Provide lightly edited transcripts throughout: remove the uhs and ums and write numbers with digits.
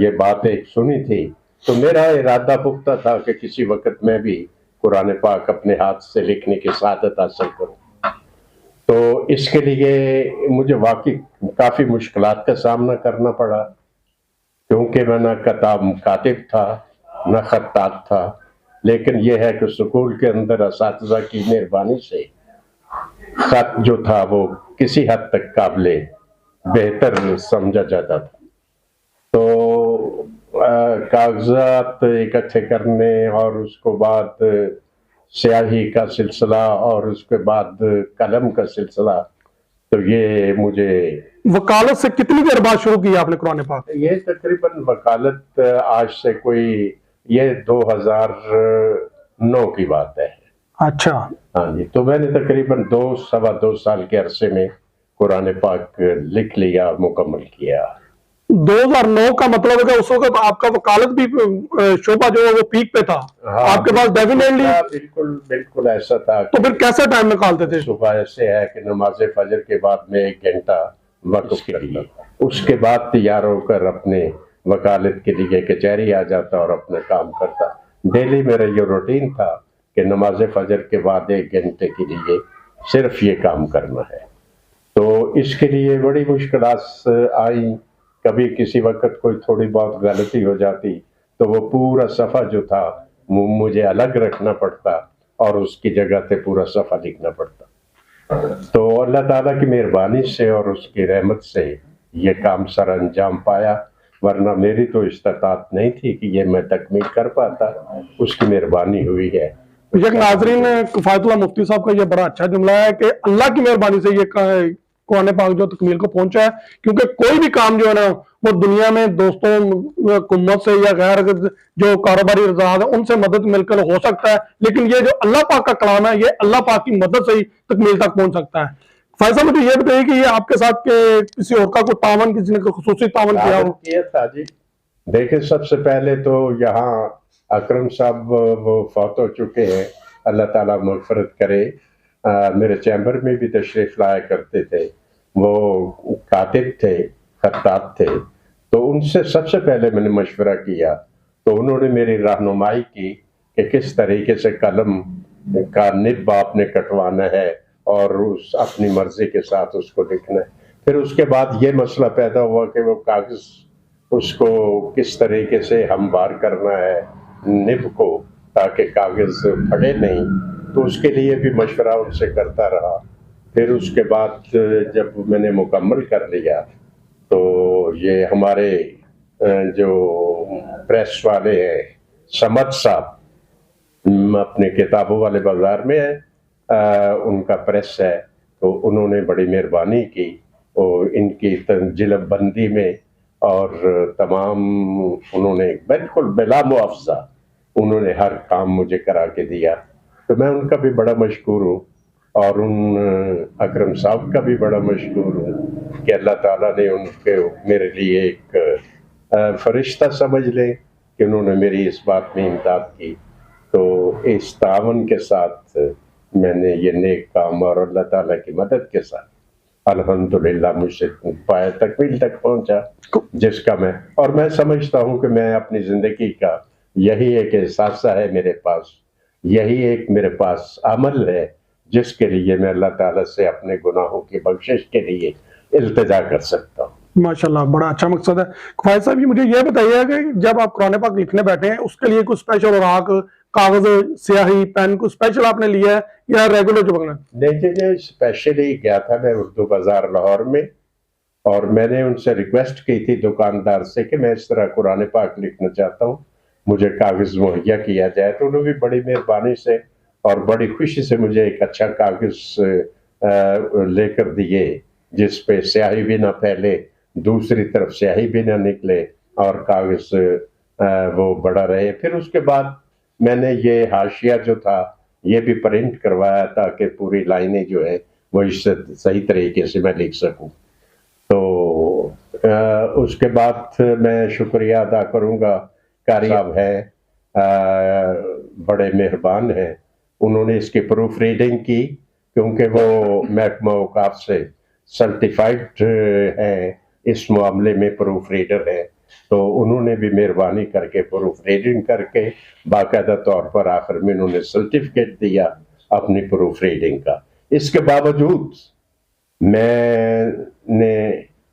یہ بات ایک سنی تھی تو میرا ارادہ پختہ تھا کہ کسی وقت میں بھی قرآن پاک اپنے ہاتھ سے لکھنے کی سعادت حاصل کروں. تو اس کے لیے مجھے واقعی کافی مشکلات کا سامنا کرنا پڑا، کیونکہ میں نہ کاتب تھا نہ خطاط تھا. لیکن یہ ہے کہ اسکول کے اندر اساتذہ کی مہربانی سے خط جو تھا وہ کسی حد تک قابل بہتر سمجھا جاتا تھا. تو کاغذات اکٹھے کرنے اور اس کو بعد سیاہی کا سلسلہ اور اس کے بعد قلم کا سلسلہ، تو یہ مجھے وکالت سے کتنی دیر بعد شروع کیا آپ نے قرآن پاک؟ یہ تقریباً وکالت آج سے کوئی یہ 2009 کی بات ہے. اچھا. ہاں جی، تو میں نے تقریباً 2 سال کے عرصے میں قرآن پاک لکھ لیا، مکمل کیا. 2009 کا مطلب ہے کہ اس وقت آپ کا وکالت بھی شعبہ جو ہے وہ پیک پہ تھا آپ کے پاس ڈیفینیٹلی. بالکل ایسا تھا. تو پھر کیسا ٹائم نکالتے تھے؟ صبح ایسے ہے کہ نماز فجر کے بعد میں 1 گھنٹہ وقف کرتا، اس کے بعد تیار ہو کر اپنے وکالت کے لیے کچہری آ جاتا اور اپنا کام کرتا. ڈیلی میرا یہ روٹین تھا کہ نماز فجر کے بعد 1 گھنٹے کے لیے صرف یہ کام کرنا ہے. تو اس کے لیے بڑی مشکلات آئیں. کبھی کسی وقت کوئی تھوڑی بہت غلطی ہو جاتی تو وہ پورا صفحہ جو تھا مجھے الگ رکھنا پڑتا اور اس کی جگہ پہ پورا صفحہ لکھنا پڑتا. تو اللہ تعالیٰ کی مہربانی سے اور اس کی رحمت سے یہ کام سر انجام پایا، ورنہ میری تو استطاعت نہیں تھی کہ یہ میں تکمیل کر پاتا. اس کی مہربانی ہوئی ہے. یک ناظرین، کفایت اللہ مفتی صاحب کا یہ بڑا اچھا جملہ ہے کہ اللہ کی مہربانی سے یہ قرآن پاک جو تکمیل کو پہنچا ہے. کیونکہ کوئی بھی کام جو ہے نا وہ دنیا میں دوستوں حکومت سے یا غیر جو کاروباری رضاعت ہے ان سے مدد مل کر ہو سکتا ہے، لیکن یہ جو اللہ پاک کا کلام ہے یہ اللہ پاک کی مدد سے ہی تکمیل تک پہنچ سکتا ہے. فیصل مجھے یہ بتائیے کہ یہ آپ کے ساتھ کہ کسی اور کا کوئی تعاون، کسی نے کوئی خصوصی تعاون کیا ہو؟ کیا تھا جی. دیکھیں، سب سے پہلے تو یہاں اکرم صاحب وہ فوت ہو چکے ہیں، اللہ تعالیٰ مغفرت کرے. میرے چیمبر میں بھی تشریف لایا کرتے تھے. وہ کاتب تھے، خطاط تھے. تو ان سے سب سے پہلے میں نے مشورہ کیا تو انہوں نے میری رہنمائی کی کہ کس طریقے سے قلم کا نب آپ نے کٹوانا ہے اور اس اپنی مرضی کے ساتھ اس کو لکھنا ہے. پھر اس کے بعد یہ مسئلہ پیدا ہوا کہ وہ کاغذ اس کو کس طریقے سے ہموار کرنا ہے نب کو تاکہ کاغذ پھٹے نہیں. تو اس کے لیے بھی مشورہ ان سے کرتا رہا. پھر اس کے بعد جب میں نے مکمل کر لیا تو یہ ہمارے جو پریس والے ہیں سمد صاحب اپنے کتابوں والے بازار میں ہیں، ان کا پریس ہے، تو انہوں نے بڑی مہربانی کی اور ان کی جلد بندی میں اور تمام انہوں نے بالکل بلا معاوضہ انہوں نے ہر کام مجھے کرا کے دیا. تو میں ان کا بھی بڑا مشکور ہوں اور ان اکرم صاحب کا بھی بڑا مشکور ہوں کہ اللہ تعالیٰ نے ان کے میرے لیے ایک فرشتہ سمجھ لیں کہ انہوں نے میری اس بات میں امداد کی. تو اس تعاون کے ساتھ میں نے یہ نیک کام اور اللہ تعالیٰ کی مدد کے ساتھ الحمدللہ مجھ سے پایا تکمیل تک پہنچا جس کا میں سمجھتا ہوں کہ میں اپنی زندگی کا یہی ایک احساسہ ہے میرے پاس، یہی ایک میرے پاس عمل ہے جس کے لیے میں اللہ تعالیٰ سے اپنے گناہوں کی بخشش کے لیے التجا کر سکتا ہوں. ماشاءاللہ، بڑا اچھا مقصد ہے. فائد صاحب یہ مجھے یہ بتائیے کہ جب آپ قرآن پاک لکھنے بیٹھے ہیں اس کے لیے کوئی اسپیشل اوراق، کاغذ، سیاہی، پین کو اسپیشل آپ نے لیا ہے یا ریگولر جو بگنا؟ دیکھیے، اسپیشلی گیا تھا میں اردو بازار لاہور میں اور میں نے ان سے ریکویسٹ کی تھی دکاندار سے کہ میں اس طرح قرآن پاک لکھنا چاہتا ہوں، مجھے کاغذ مہیا کیا جائے. تو انہوں نے بھی بڑی مہربانی سے اور بڑی خوشی سے مجھے ایک اچھا کاغذ لے کر دیے جس پہ سیاہی بھی نہ پھیلے، دوسری طرف سیاہی بھی نہ نکلے اور کاغذ وہ بڑا رہے. پھر اس کے بعد میں نے یہ حاشیہ جو تھا یہ بھی پرنٹ کروایا تاکہ پوری لائنیں جو ہے وہ اس سے صحیح طریقے سے میں لکھ سکوں. تو اس کے بعد میں شکریہ ادا کروں گا، قاری صاحب ہیں، بڑے مہربان ہیں. انہوں نے اس کی پروف ریڈنگ کی کیونکہ وہ محکمہ اوقاف سے سرٹیفائڈ ہیں اس معاملے میں، پروف ریڈر ہیں. تو انہوں نے بھی مہربانی کر کے پروف ریڈنگ کر کے باقاعدہ طور پر آخر میں انہوں نے سرٹیفکیٹ دیا اپنی پروف ریڈنگ کا. اس کے باوجود میں نے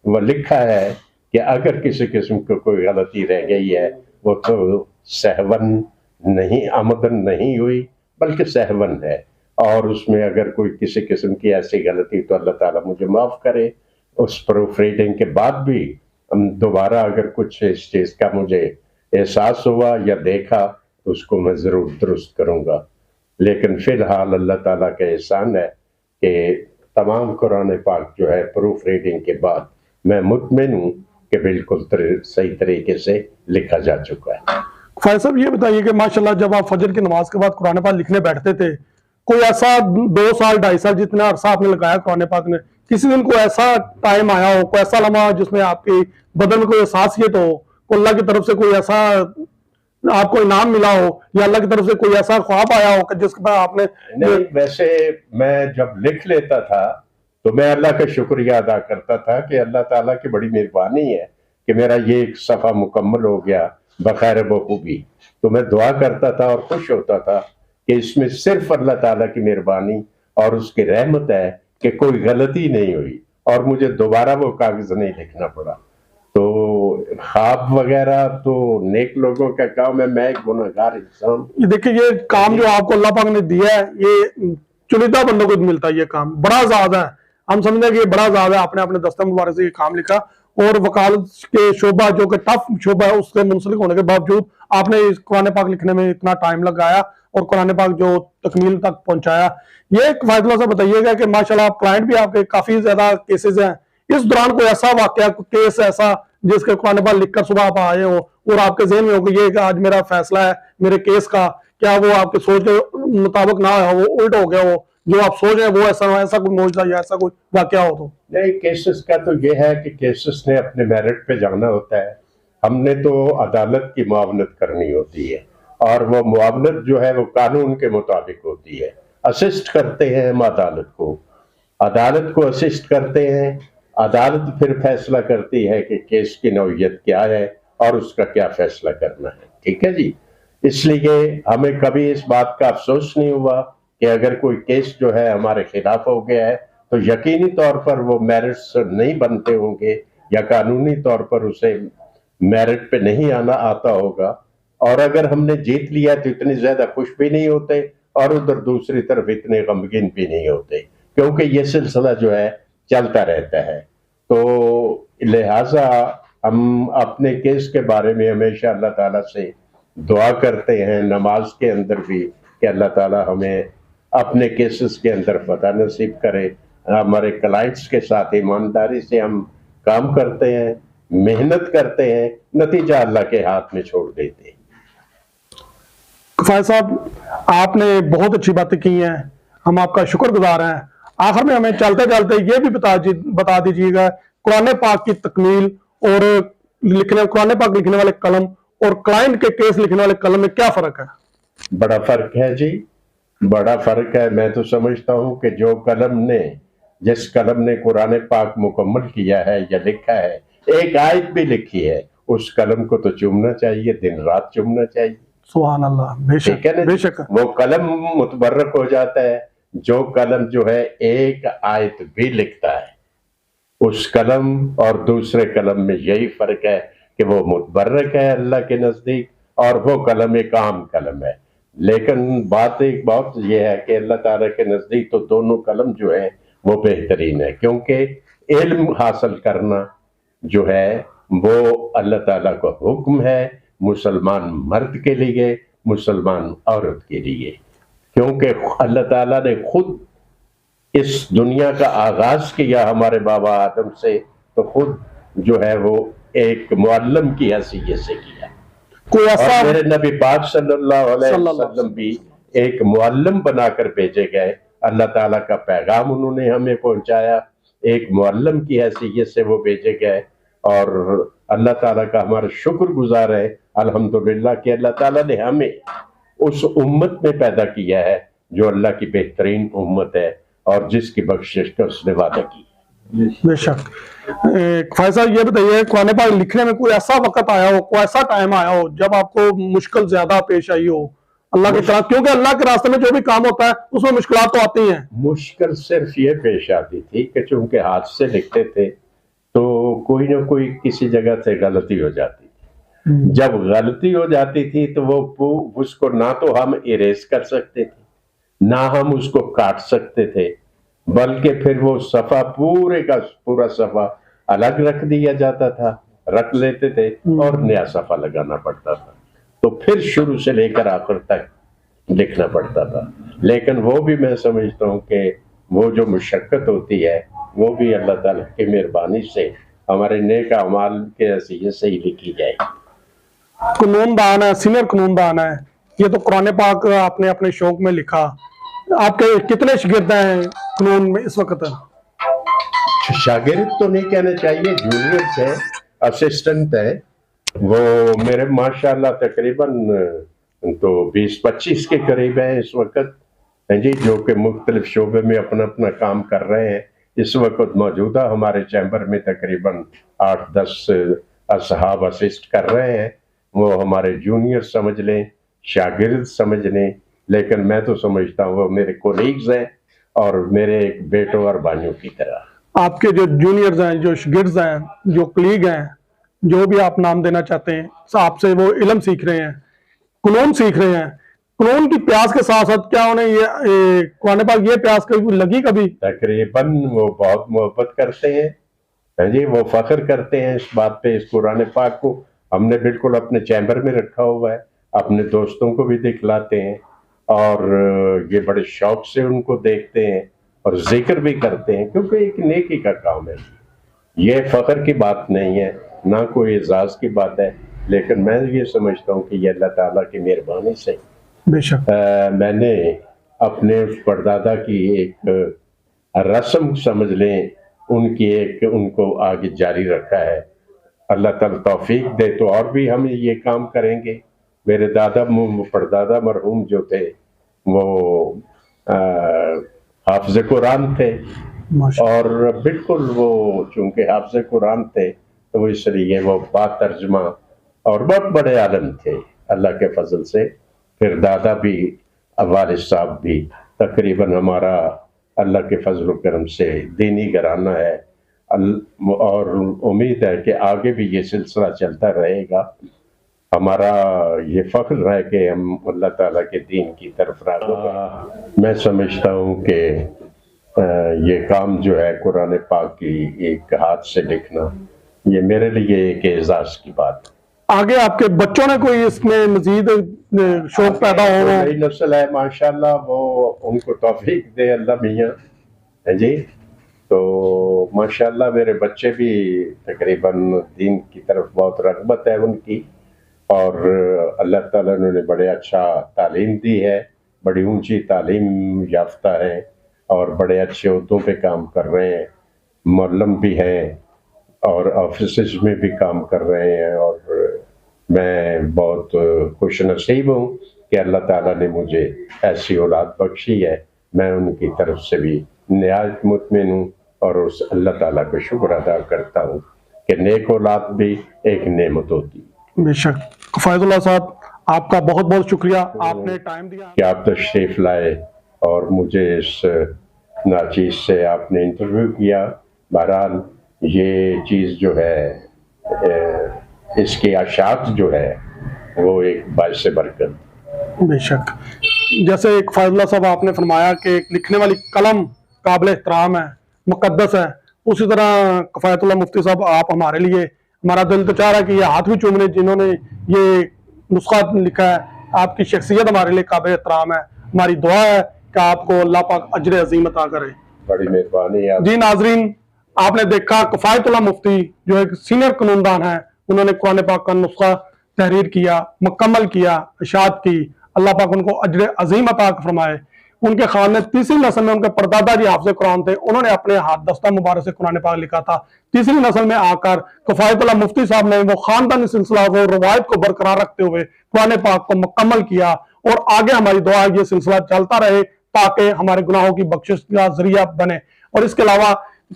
وہ لکھا ہے کہ اگر کسی قسم کی کوئی غلطی رہ گئی ہے وہ تو سہون نہیں، آمدن نہیں ہوئی بلکہ سہون ہے، اور اس میں اگر کوئی کسی قسم کی ایسی غلطی تو اللہ تعالیٰ مجھے معاف کرے. اس پروف ریڈنگ کے بعد بھی دوبارہ اگر کچھ اس چیز کا مجھے احساس ہوا یا دیکھا تو اس کو میں ضرور درست کروں گا. لیکن فی الحال اللہ تعالیٰ کا احسان ہے کہ تمام قرآن پاک جو ہے پروف ریڈنگ کے بعد میں مطمئن ہوں کہ بالکل صحیح طریقے سے لکھا جا چکا ہے. فیض صاحب یہ بتائیے کہ ماشاءاللہ جب آپ فجر کی نماز کے بعد قرآن پاک لکھنے بیٹھتے تھے، کوئی ایسا 2 سال 2.5 سال جتنا عرصہ آپ نے لگایا قرآن پاک میں، کسی دن کوئی ایسا ٹائم آیا ہو، کوئی ایسا لمحہ جس میں آپ کی بدن میں کوئی احساسیت ہو، کوئی اللہ کی طرف سے کوئی ایسا آپ کو انعام ملا ہو، یا اللہ کی طرف سے کوئی ایسا خواب آیا ہو کہ جس کے بعد آپ نے؟ نہیں، ویسے میں جب لکھ لیتا تھا تو میں اللہ کا شکریہ ادا کرتا تھا کہ اللہ تعالیٰ کی بڑی مہربانی ہے کہ میرا یہ ایک صفحہ مکمل ہو گیا بخیر بخوبی. تو میں دعا کرتا تھا اور خوش ہوتا تھا کہ اس میں صرف اللہ تعالیٰ کی مہربانی اور اس کی رحمت ہے کہ کوئی غلطی نہیں ہوئی اور مجھے دوبارہ وہ کاغذ نہیں لکھنا پڑا. تو خواب وغیرہ تو نیک لوگوں کا کام ہے، میں ایک گنہگار انسان. یہ دیکھیں، یہ کام جو آپ کو اللہ پاک نے دیا ہے یہ چنندہ بندوں کو ملتا ہے. یہ کام بڑا زیادہ ہے، ہم سمجھتے ہیں کہ یہ بڑا زیادہ ہے. آپ نے اپنے دستہ مبارک سے یہ کام لکھا اور وکالت کے شعبہ جو کہ ٹف شعبہ ہے اس سے منسلک ہونے کے باوجود آپ نے قرآن پاک لکھنے میں اتنا ٹائم لگایا اور قرآن پاک جو تکمیل تک پہنچایا. یہ ایک فائد اللہ سے بتائیے گا کہ ماشاءاللہ آپ کلائنٹ بھی آپ کے کافی زیادہ کیسز ہیں، اس دوران کوئی ایسا واقعہ، کیس ایسا جس کے قرآن پاک لکھ کر صبح آپ آئے ہو اور آپ کے ذہن میں ہو کہ یہ کہ آج میرا فیصلہ ہے میرے کیس کا، کیا وہ آپ کے سوچ کے مطابق نہ ہو، وہ الٹ ہو گیا ہو، جو آپ سوچ رہے ہیں وہ ایسا کوئی معجزہ یا ایسا کوئی واقعہ ہو؟ تو نہیں، کیسز کا تو یہ ہے کہ کیسز نے اپنے میرٹ پہ جانا ہوتا ہے. ہم نے تو عدالت کی معاونت کرنی ہوتی ہے اور وہ معاونت جو ہے وہ قانون کے مطابق ہوتی ہے. اسسٹ کرتے ہیں ہم عدالت کو اسسٹ کرتے ہیں. عدالت پھر فیصلہ کرتی ہے کہ کیس کی نوعیت کیا ہے اور اس کا کیا فیصلہ کرنا ہے. ٹھیک ہے جی. اس لیے ہمیں کبھی اس بات کا افسوس نہیں ہوا کہ اگر کوئی کیس جو ہے ہمارے خلاف ہو گیا ہے تو یقینی طور پر وہ میرٹس نہیں بنتے ہوں گے یا قانونی طور پر اسے میرٹ پہ نہیں آتا ہوگا. اور اگر ہم نے جیت لیا تو اتنی زیادہ خوش بھی نہیں ہوتے اور ادھر دوسری طرف اتنے غمگین بھی نہیں ہوتے، کیونکہ یہ سلسلہ جو ہے چلتا رہتا ہے. تو لہٰذا ہم اپنے کیس کے بارے میں ہمیشہ اللہ تعالیٰ سے دعا کرتے ہیں، نماز کے اندر بھی، کہ اللہ تعالیٰ ہمیں اپنے کیسز کے اندر فتح نصیب کرے. ہمارے کلائنٹس کے ساتھ ایمانداری سے ہم کام کرتے ہیں، محنت کرتے ہیں، نتیجہ اللہ کے ہاتھ میں چھوڑ دیتے ہیں. فائز صاحب، آپ نے بہت اچھی باتیں کی ہیں، ہم آپ کا شکر گزار ہیں. آخر میں ہمیں چلتے چلتے یہ بھی بتا دیجیے گا قرآن پاک کی تکمیل اور قرآن پاک لکھنے والے قلم اور کلائنٹ کے کیس لکھنے والے قلم میں کیا فرق ہے؟ بڑا فرق ہے جی، بڑا فرق ہے. میں تو سمجھتا ہوں کہ جس قلم نے قرآن پاک مکمل کیا ہے یا لکھا ہے، ایک آیت بھی لکھی ہے، اس قلم کو تو چومنا چاہیے، دن رات چومنا چاہیے. سبحان اللہ، بے شک بے شک. وہ قلم متبرک ہو جاتا ہے جو قلم جو ہے ایک آیت بھی لکھتا ہے. اس قلم اور دوسرے قلم میں یہی فرق ہے کہ وہ متبرک ہے اللہ کے نزدیک اور وہ قلم ایک عام قلم ہے. لیکن بات یہ ہے کہ اللہ تعالیٰ کے نزدیک تو دونوں قلم جو ہیں وہ بہترین ہے، کیونکہ علم حاصل کرنا جو ہے وہ اللہ تعالیٰ کا حکم ہے مسلمان مرد کے لیے، مسلمان عورت کے لیے. کیونکہ اللہ تعالیٰ نے خود اس دنیا کا آغاز کیا ہمارے بابا آدم سے، تو خود جو ہے وہ ایک معلم کی حیثیت سے کیا. اور میرے نبی پاک صلی اللہ علیہ وسلم بھی ایک معلم بنا کر بھیجے گئے. اللہ تعالیٰ کا پیغام انہوں نے ہمیں پہنچایا، ایک معلم کی حیثیت سے وہ بھیجے گئے. اور اللہ تعالیٰ کا ہمارا شکر گزار ہے الحمدللہ کہ اللہ تعالیٰ نے ہمیں اس امت میں پیدا کیا ہے جو اللہ کی بہترین امت ہے اور جس کی بخشش کا اس نے وعدہ کی. بے شک فائز صاحب یہ بتائیے قرآن پاک لکھنے میں کوئی ایسا وقت آیا ہو, کوئی ایسا ٹائم آیا ہو جب آپ کو مشکل زیادہ پیش آئی ہو اللہ کی طرح, کیونکہ اللہ کے راستے میں جو بھی کام ہوتا ہے اس میں مشکلات تو آتی ہیں. مشکل صرف یہ پیش آتی تھی کہ چونکہ ہاتھ سے لکھتے تھے تو کوئی نہ کوئی کسی جگہ سے غلطی ہو جاتی تھی. جب غلطی ہو جاتی تھی تو وہ اس کو نہ تو ہم اریز کر سکتے تھے نہ ہم اس کو کاٹ سکتے تھے, بلکہ پھر وہ صفحہ پورے کا پورا صفحہ الگ رکھ دیا جاتا تھا, رکھ لیتے تھے اور نیا صفحہ لگانا پڑتا تھا. تو پھر شروع سے لے کر آخر تک لکھنا پڑتا تھا. لیکن وہ بھی میں سمجھتا ہوں کہ وہ جو مشقت ہوتی ہے وہ بھی اللہ تعالیٰ کی مہربانی سے ہمارے نیک اعمال کے حیثیت سے ہی لکھی جائے. قانون دان ہے, سینئر قانون دان ہے, یہ تو قرآن پاک آپ نے اپنے شوق میں لکھا. آپ کے کتنے شاگرد ہیں قانون میں اس وقت؟ شاگرد تو نہیں کہنا چاہیے, جونیئرز ہیں, اسسٹنٹ ہیں. وہ میرے ماشاءاللہ تقریباً تو 20-25 کے قریب ہیں اس وقت جی, جو کہ مختلف شعبے میں اپنا اپنا کام کر رہے ہیں. اس وقت موجودہ ہمارے چیمبر میں تقریباً 8-10 اصحاب اسسٹ کر رہے ہیں. وہ ہمارے جونیئر سمجھ لیں, شاگرد سمجھ لیں, لیکن میں تو سمجھتا ہوں وہ میرے کولیگز ہیں اور میرے ایک بیٹوں اور بھائیوں کی طرح. آپ کے جو جونیئرز ہیں, جو شاگرد ہیں, جو کلیگ ہیں, جو بھی آپ نام دینا چاہتے ہیں, آپ سے وہ علم سیکھ رہے ہیں, قانون سیکھ رہے ہیں, قانون کی پیاس کے ساتھ ساتھ کیا انہیں یہ قرآن پاک یہ پیاس کبھی لگی کبھی؟ تقریباً وہ بہت محبت کرتے ہیں جی, وہ فخر کرتے ہیں اس بات پہ. اس قرآن پاک کو ہم نے بالکل اپنے چیمبر میں رکھا ہوا ہے, اپنے دوستوں کو بھی دکھلاتے ہیں اور یہ بڑے شوق سے ان کو دیکھتے ہیں اور ذکر بھی کرتے ہیں, کیونکہ ایک نیکی کا کام ہے. یہ فخر کی بات نہیں ہے, نہ کوئی اعزاز کی بات ہے, لیکن میں یہ سمجھتا ہوں کہ یہ اللہ تعالیٰ کی مہربانی سے بے شک میں نے اپنے اس پردادا کی ایک رسم سمجھ لیں, ان کو آگے جاری رکھا ہے. اللہ تعالیٰ توفیق دے تو اور بھی ہم یہ کام کریں گے. میرے پردادا مرحوم جو تھے وہ حافظ قرآن تھے, اور بالکل وہ چونکہ حافظ قرآن تھے تو اس لیے وہ بات ترجمہ اور بہت بڑے عالم تھے اللہ کے فضل سے. پھر دادا بھی, والد صاحب بھی, تقریباً ہمارا اللہ کے فضل و کرم سے دینی گھرانہ ہے, اور امید ہے کہ آگے بھی یہ سلسلہ چلتا رہے گا. ہمارا یہ فخر ہے کہ ہم اللہ تعالیٰ کے دین کی طرف راغب ہیں. میں سمجھتا ہوں کہ یہ کام جو ہے قرآن پاک کی ایک ہاتھ سے لکھنا, یہ میرے لیے ایک اعزاز کی بات ہے. آگے آپ کے بچوں نے کوئی اس میں مزید شوق پیدا ہو؟ نئی نسل ہے ماشاءاللہ, وہ ان کو توفیق دے اللہ میاں جی. تو ماشاءاللہ میرے بچے بھی تقریباً دین کی طرف بہت رغبت ہے ان کی, اور اللہ تعالیٰ نے بڑے اچھا تعلیم دی ہے, بڑی اونچی تعلیم یافتہ ہیں اور بڑے اچھے عہدوں پہ کام کر رہے ہیں, معلم بھی ہیں اور آفیسز میں بھی کام کر رہے ہیں. اور میں بہت خوش نصیب ہوں کہ اللہ تعالیٰ نے مجھے ایسی اولاد بخشی ہے. میں ان کی طرف سے بھی نہایت مطمئن ہوں اور اس اللہ تعالیٰ کو شکر ادا کرتا ہوں کہ نیک اولاد بھی ایک نعمت ہوتی ہے. بے شک فائز اللہ صاحب, آپ کا بہت بہت شکریہ, آپ نے ٹائم دیا کہ آپ تشریف لائے اور مجھے اس ناچیز سے آپ نے انٹرویو کیا. بہرحال یہ چیز جو ہے اس کی اشاعت جو ہے وہ ایک باعث برکت. بے شک جیسے ایک فائز اللہ صاحب آپ نے فرمایا کہ لکھنے والی قلم قابل احترام ہے, مقدس ہے, اسی طرح کفایت اللہ مفتی صاحب آپ ہمارے لیے, ہمارا دل تو چاہ رہا ہے کہ یہ ہاتھ بھی چومنے جنہوں نے یہ نسخہ لکھا ہے, آپ کی شخصیت ہمارے لیے قابل احترام ہے. ہماری دعا ہے کہ آپ کو اللہ پاک اجر عظیم عطا کرے. بڑی مہربانی ہے. جی ناظرین, آپ نے دیکھا کفایت اللہ مفتی جو ایک سینئر قانون دان ہے, انہوں نے قرآن پاک کا نسخہ تحریر کیا, مکمل کیا, اشاعت کی. اللہ پاک ان کو اجر عظیم عطا فرمائے. ان کے خاندان میں تیسری نسل میں ان کے پردادا جی حافظ قرآن تھے, انہوں نے اپنے ہاتھ دستہ مبارک سے قرآن پاک لکھا تھا. تیسری نسل میں آ کر کفایت اللہ مفتی صاحب نے وہ خاندانی سلسلہ وہ روایت کو برقرار رکھتے ہوئے قرآن پاک کو مکمل کیا, اور آگے ہماری دعا یہ سلسلہ چلتا رہے تاکہ ہمارے گناہوں کی بخشش کا ذریعہ بنے. اور اس کے علاوہ